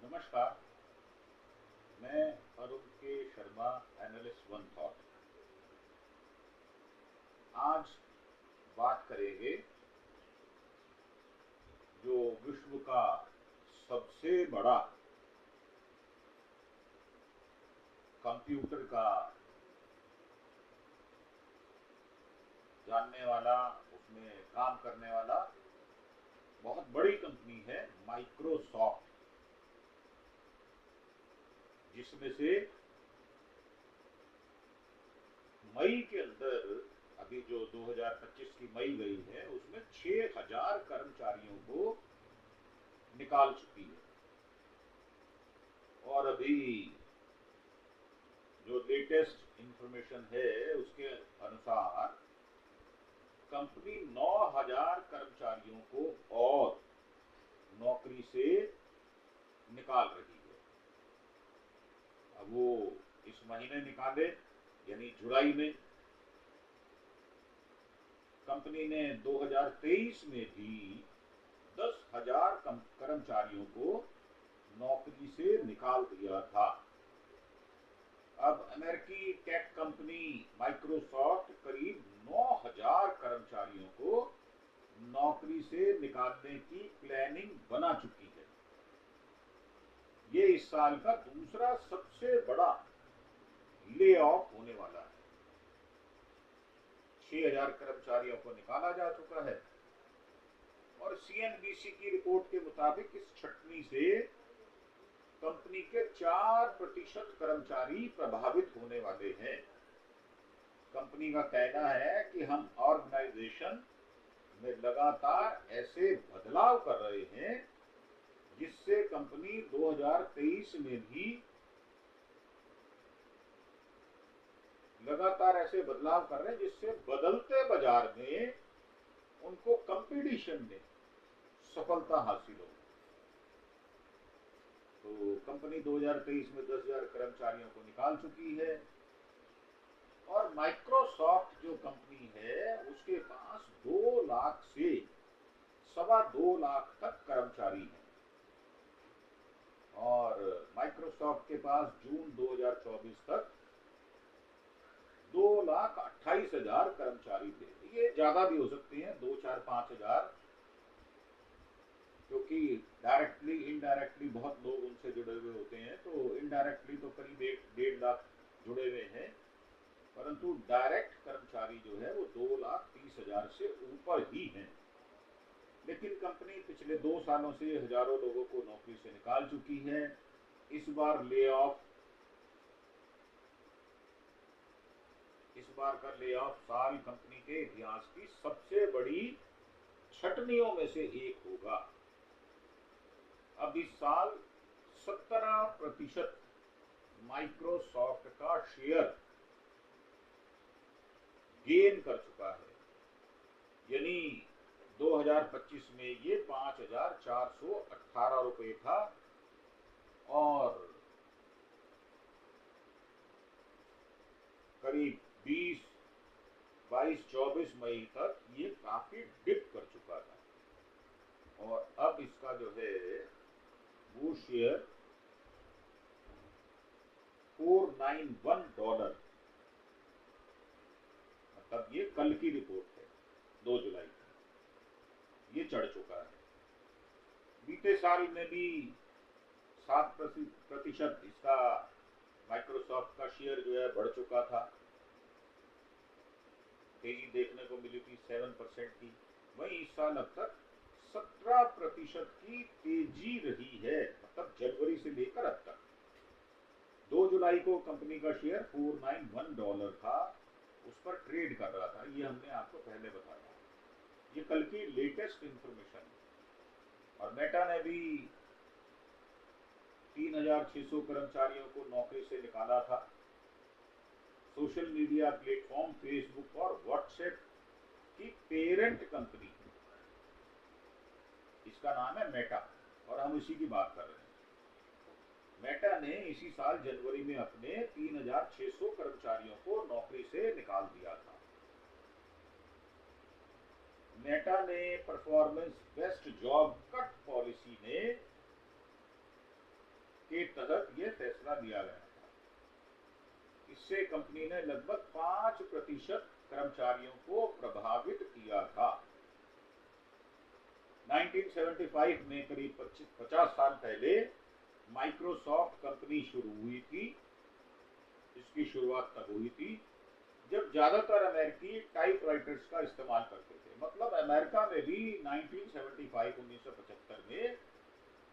नमस्कार। मैं अरुण के शर्मा, एनालिस्ट वन थॉट। आज बात करेंगे जो विश्व का सबसे बड़ा कंप्यूटर का जानने वाला, उसमें काम करने वाला बहुत बड़ी कंपनी है माइक्रोसॉफ्ट, जिसमें से मई के अंदर अभी जो 2025 की मई गई है उसमें 6000 कर्मचारियों को निकाल चुकी है। और अभी जो लेटेस्ट इंफॉर्मेशन है उसके अनुसार कंपनी 9000 कर्मचारियों को और नौकरी से निकाल रही है। अब वो इस महीने निकाले यानी जुलाई में। कंपनी ने 2023 में भी 10,000 कर्मचारियों को नौकरी से निकाल दिया था। अब अमेरिकी टेक कंपनी माइक्रोसॉफ्ट करीब 9000 कर्मचारियों को नौकरी से निकालने की प्लानिंग बना चुकी है। ये इस साल का दूसरा सबसे बड़ा ले ऑफ होने वाला है। 6000 कर्मचारियों को निकाला जा चुका है और सीएनबीसी की रिपोर्ट के मुताबिक इस छटनी से कंपनी के 4% कर्मचारी प्रभावित होने वाले हैं। कंपनी का कहना है कि हम ऑर्गेनाइजेशन में लगातार ऐसे बदलाव कर रहे हैं जिससे कंपनी 2023 में भी लगातार ऐसे बदलाव कर रहे हैं जिससे बदलते बाजार में उनको कंपटीशन में सफलता हासिल हो। तो कंपनी 2023 में 10,000 कर्मचारियों को निकाल चुकी है और माइक्रोसॉफ्ट जो कंपनी है उसके पास 2 लाख से 2.25 लाख तक कर्मचारी हैं। और माइक्रोसॉफ्ट के पास जून 2024 तक 2,28,000 कर्मचारी थे। ये ज्यादा भी हो सकते हैं, 2, 4, 5,000, क्योंकि डायरेक्टली इनडायरेक्टली बहुत लोग उनसे जुड़े हुए होते हैं। तो इनडायरेक्टली तो करीब 1-1.5 लाख जुड़े हुए हैं, परंतु डायरेक्ट कर्मचारी जो है वो 2,30,000 से ऊपर ही हैं। लेकिन कंपनी पिछले 2 सालों से हजारों लोगों को नौकरी से निकाल चुकी है। इस बार का ले ऑफ साल कंपनी के इतिहास की सबसे बड़ी छटनियों में से एक होगा। अब इस साल 17% माइक्रोसॉफ्ट का शेयर गेन कर चुका है। यानी 2025 में ये 5,418 रुपए था और करीब 22-24 मई तक ये काफी डिप कर चुका था। और अब इसका जो है वो शेयर $491, मतलब ये कल की रिपोर्ट है 2 जुलाई की, ये चढ़ चुका है। बीते साल में भी 7% इसका माइक्रोसॉफ्ट का शेयर जो है बढ़ चुका था। तेजी देखने को मिली थी 7% की। वहीं इस साल अब तक 17% की तेजी रही है, मतलब जनवरी से लेकर अब तक। 2 जुलाई को कंपनी का शेयर $491 था, उस पर ट्रेड कर रहा था। ये हमने आपको पहले बताया। ये कल की लेटेस्ट इंफॉर्मेशन है। और मेटा ने भी 3,600 कर्मचारियों को नौकरी से निकाला था। सोशल मीडिया प्लेटफॉर्म फेसबुक और व्हाट्सएप की पेरेंट कंपनी, इसका नाम है मेटा और हम इसी की बात कर रहे हैं। मेटा ने इसी साल जनवरी में अपने 3,600 कर्मचारियों को नौकरी से निकाल दिया था। मेटा ने performance best job cut policy में कंपनी ने लगभग 5% कर्मचारियों को प्रभावित किया था। 1975 में करीब 50 साल पहले माइक्रोसॉफ्ट कंपनी शुरू हुई थी। इसकी शुरुआत तब हुई थी जब ज्यादातर अमेरिकी टाइपराइटर्स का इस्तेमाल करते थे। मतलब अमेरिका में भी 1975 में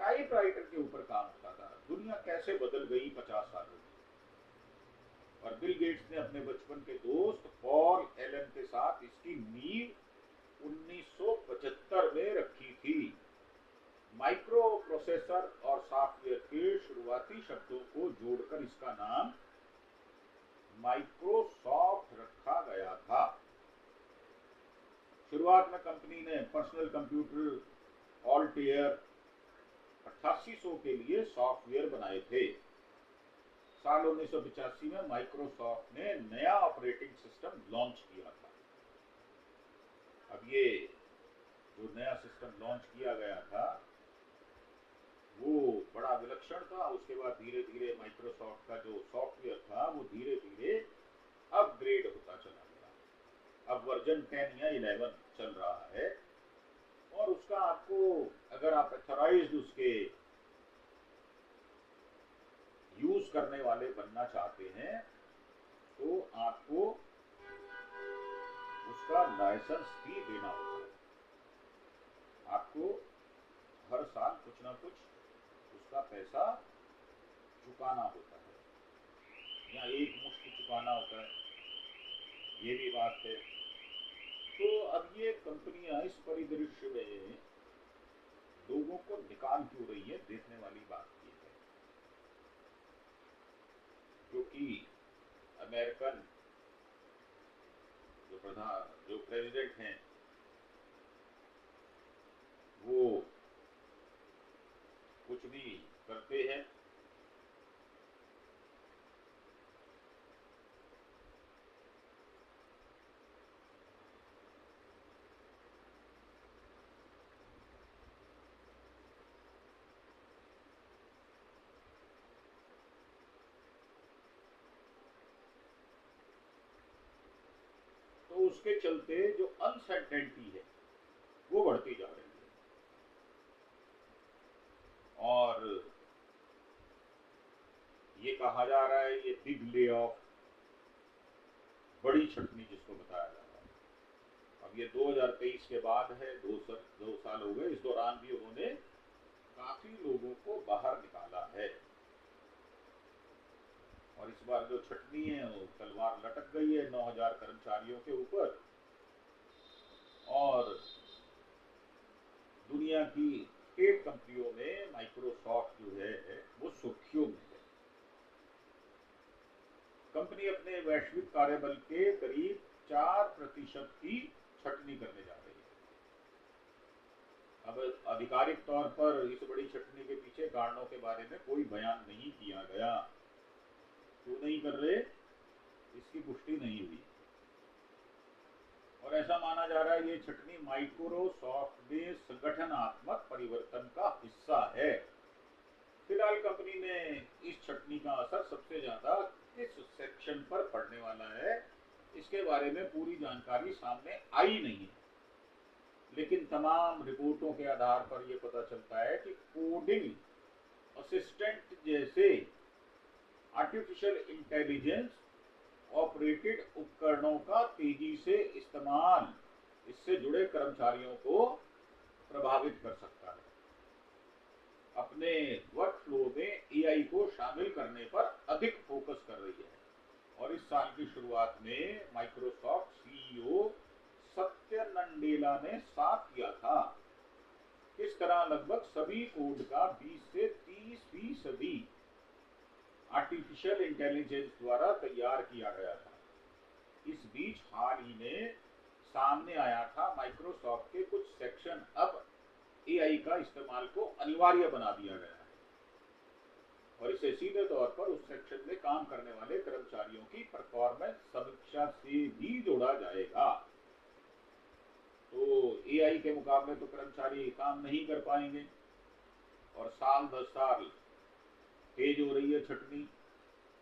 टाइपराइटर के ऊपर काम होता था। दुनिया कैसे बदल गई 50 सालों में। और बिल गेट्स ने अपने बचपन के दोस्त पॉल एलन के साथ इसकी नींव 1975 में रखी थी। माइक्रो प्रोसेसर और सॉफ्टवेयर के शुरुआती शब्दों को जोड़कर इसका नाम माइक्रोसॉफ्ट रखा गया था। शुरुआत में कंपनी ने पर्सनल कंप्यूटर ऑल्टेयर 8800 के लिए सॉफ्टवेयर बनाए थे। साल 1985 में माइक्रोसॉफ्ट ने नया ऑपरेटिंग सिस्टम लॉन्च किया था। अब ये जो नया सिस्टम लॉन्च किया गया था वो बड़ा विलक्षण था। उसके बाद धीरे धीरे माइक्रोसॉफ्ट का जो सॉफ्टवेयर था वो धीरे धीरे अपग्रेड होता चला गया। अब वर्जन 10 या 11 चल रहा है और उसका आपको, अगर आप ऑथराइज्ड उसके यूज करने वाले बनना चाहते हैं तो आपको उसका लाइसेंस भी देना होगा। आपको हर साल कुछ ना कुछ उसका पैसा चुकाना होता है या एक मुश्त चुकाना होता है, ये भी बात है। तो अब ये कंपनियां इस परिदृश्य में लोगों को निकाल क्यों रही है, देखने वाली बात ये है। क्योंकि अमेरिकन जो प्रेसिडेंट हैं वो कुछ भी करते हैं तो उसके चलते जो अनसर्टेनिटी है वो बढ़ती जा रही है। और ये कहा जा रहा है, ये बिग ले ऑफ, बड़ी छटनी जिसको बताया जा रहा है। अब ये 2023 के बाद है, 2 साल हो गए। इस दौरान भी उन्होंने काफी लोगों को बाहर निकाला है। और इस बार जो छटनी है वो तलवार लटक गई है 9000 कर्मचारियों के ऊपर। और दुनिया की टेक कंपनियों में माइक्रोसॉफ्ट जो है वो सुर्खियों में है। कंपनी अपने वैश्विक कार्यबल के करीब 4% की छटनी करने जा रही है। अब आधिकारिक तौर पर इस बड़ी छटनी के पीछे कारणों के बारे में कोई बयान नहीं किया गया। क्यों नहीं कर रहे, इसकी पुष्टि नहीं हुई। और ऐसा माना जा रहा है ये छटनी माइक्रोसॉफ्ट में संगठनात्मक परिवर्तन का हिस्सा है। फिलहाल कंपनी में इस छटनी का असर सबसे ज्यादा किस सेक्शन पर पड़ने वाला है, इसके बारे में पूरी जानकारी सामने आई नहीं है। लेकिन तमाम रिपोर्टों के आधार पर यह पता चलता है कि कोडिंग असिस्टेंट जैसे आर्टिफिशियल इंटेलिजेंस ऑपरेटेड उपकरणों का तेजी से इस्तेमाल इससे जुड़े कर्मचारियों को प्रभावित कर सकता है। अपने वर्कफ्लो में एआई को शामिल करने पर अधिक फोकस कर रही है। और इस साल की शुरुआत में माइक्रोसॉफ्ट सीईओ सत्य नडेला ने साफ किया था किस तरह लगभग सभी कोड का 20 से 30% आर्टिफिशियल इंटेलिजेंस द्वारा तैयार किया गया था। इस बीच हाल ही में सामने आया था माइक्रोसॉफ्ट के कुछ सेक्शन अब एआई का इस्तेमाल को अनिवार्य बना दिया गया है और इसे सीधे तौर पर उस सेक्शन में काम करने वाले कर्मचारियों की परफॉर्मेंस समीक्षा से भी जोड़ा जाएगा। तो एआई के मुकाबले तो कर्मचारी काम नहीं कर पाएंगे और साल 10 साल तेज हो रही है छटनी।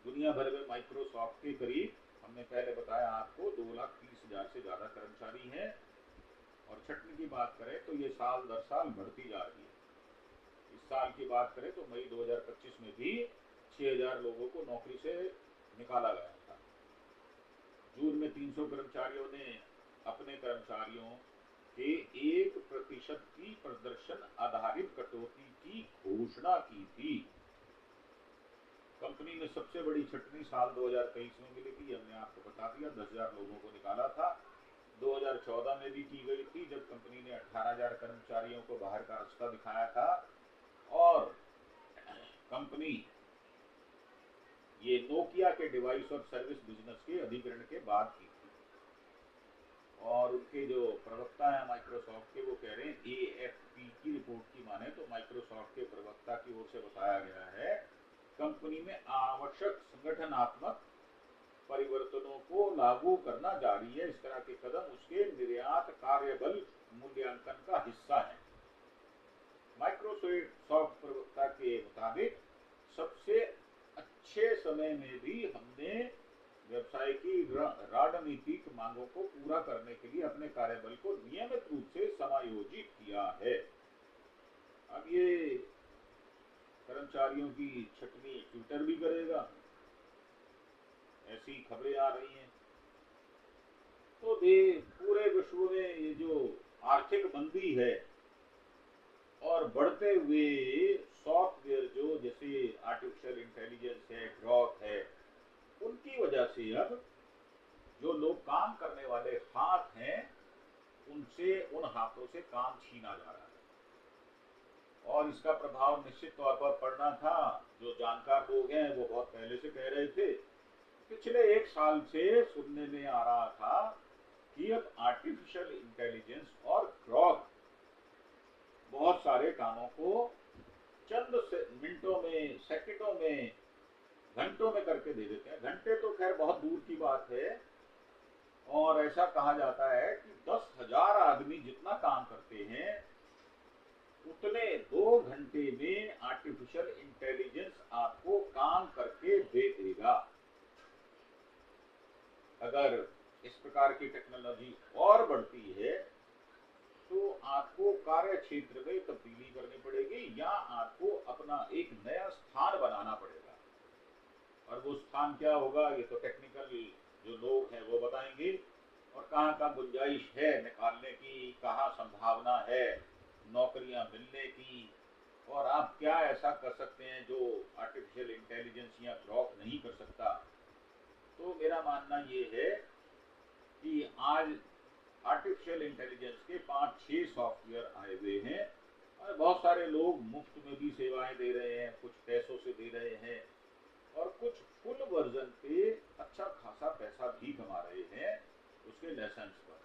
दुनिया भर में माइक्रोसॉफ्ट के करीब, हमने पहले बताया आपको, 2,30,000 से ज़्यादा कर्मचारी हैं। और छटनी की बात करें तो ये साल दर साल बढ़ती जा रही है। इस साल की बात करें तो मई 2025 में भी 6,000 लोगों को नौकरी से निकाला गया था। जून में 300 कर्मचारियों ने अपने कर्मचारियों के 1% की प्रदर्शन आधारित कटौती की घोषणा की थी। कंपनी में सबसे बड़ी छटनी साल 2023 में मिली थी, हमने आपको बता दिया, 10,000 लोगों को निकाला था। 2014 में भी की गई थी, जब कंपनी ने 18,000 कर्मचारियों को बाहर का रास्ता दिखाया था। और कंपनी ये नोकिया के डिवाइस और सर्विस बिजनेस के अधिग्रहण के बाद की थी। और उनके जो प्रवक्ता हैं माइक्रोसॉफ्ट के, वो कह रहे हैं, AFP की रिपोर्ट की माने तो माइक्रोसॉफ्ट के प्रवक्ता की ओर से बताया गया है, कंपनी में आवश्यक संगठनात्मक परिवर्तनों को लागू करना जारी है। इस तरह के कदम उसके निर्यात कार्यबल मूल्यांकन का हिस्सा है। माइक्रोसॉफ्ट प्रवक्ता के मुताबिक सबसे अच्छे समय में भी हमने व्यवसाय की रणनीतिक मांगों को पूरा करने के लिए अपने कार्यबल को नियमित रूप से समायोजित किया है। अब ये कर्मचारियों की छटनी ट्विटर भी करेगा, ऐसी खबरें आ रही हैं। तो पूरे विश्व में ये जो आर्थिक मंदी है और बढ़ते हुए सॉफ्टवेयर जो जैसे आर्टिफिशियल इंटेलिजेंस है, ग्रॉक है, उनकी वजह से अब जो लोग काम करने वाले हाथ हैं, उनसे, उन हाथों से काम छीना जा रहा है। और इसका प्रभाव निश्चित तौर पर पड़ना था। जो जानकार लोग हैं वो बहुत पहले से कह रहे थे। पिछले 1 साल से सुनने में आ रहा था कि अब आर्टिफिशियल इंटेलिजेंस और ग्रॉक बहुत सारे कामों को चंद मिनटों में, सेकंडों में, घंटों में करके दे देते हैं। घंटे तो खैर बहुत दूर की बात है। और ऐसा कहा जाता है कि 10,000 आदमी जितना काम करते हैं, उतने 2 घंटे में आर्टिफिशियल इंटेलिजेंस आपको काम करके दे देगा। अगर इस प्रकार की टेक्नोलॉजी और बढ़ती है तो आपको कार्य क्षेत्र में तब्दीली करनी पड़ेगी, या आपको अपना एक नया स्थान बनाना पड़ेगा। और वो स्थान क्या होगा, ये तो टेक्निकल जो लोग हैं वो बताएंगे। और कहाँ कहाँ गुंजाइश है निकालने की, कहाँ संभावना है नौकरियां मिलने की, और आप क्या ऐसा कर सकते हैं जो आर्टिफिशियल इंटेलिजेंस या ग्रॉक नहीं कर सकता। तो मेरा मानना ये है कि आज आर्टिफिशियल इंटेलिजेंस के 5-6 सॉफ्टवेयर आए हुए हैं और बहुत सारे लोग मुफ्त में भी सेवाएं दे रहे हैं, कुछ पैसों से दे रहे हैं, और कुछ फुल वर्जन पे अच्छा खासा पैसा भी कमा रहे हैं उसके लाइसेंस पर।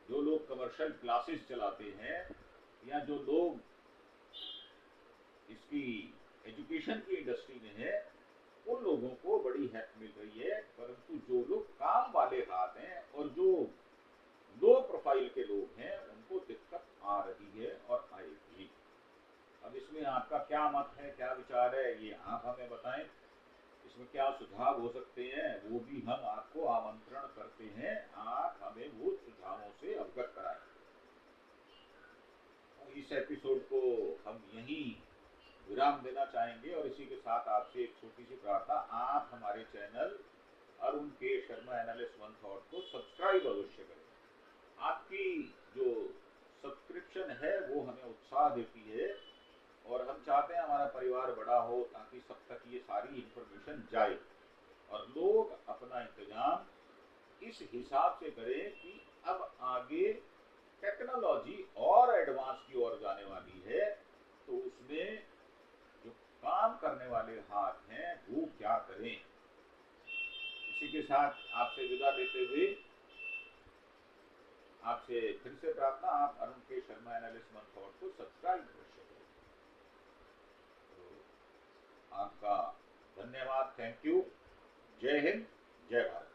जो लोग कमर्शियल क्लासेस चलाते हैं या जो लोग इसकी एजुकेशन की इंडस्ट्री में है, उन लोगों को बड़ी हेल्प मिल रही है। परंतु जो लोग काम वाले हाथ हैं और जो लो प्रोफाइल के लोग हैं, उनको दिक्कत आ रही है और आएगी। अब इसमें आपका क्या मत है, क्या विचार है, ये आप हमें बताएं। इसमें क्या सुझाव हो सकते हैं, वो भी हम आपको आमंत्रण करते हैं, आप हमें वो सुझावों से अवगत कराएं। इस एपिसोड को हम यहीं विराम देना चाहेंगे और इसी के साथ आपसे एक छोटी सी प्रार्थना, आप हमारे चैनल अरुण के शर्मा एनालिस्ट वन थॉट को सब्सक्राइब अवश्य करें। आपकी जो सब्सक्रिप्शन है वो हमें उत्साह देती है और हम चाहते हैं हमारा परिवार बड़ा हो ताकि सब तक ये सारी इंफॉर्मेशन जाए और लोग अपना इंतजाम इस हिसाब से करें कि अब आगे टेक्नोलॉजी और एडवांस की ओर जाने वाली है, तो उसमें जो काम करने वाले हाथ हैं वो क्या करें। इसी के साथ आपसे विदा लेते हुए आपसे फिर से प्रार्थना, आप अरुण के शर्मा एनालिस्ट वन थॉट को सब्सक्राइब अवश्य करें। तो आपका धन्यवाद, थैंक यू। जय हिंद, जय भारत।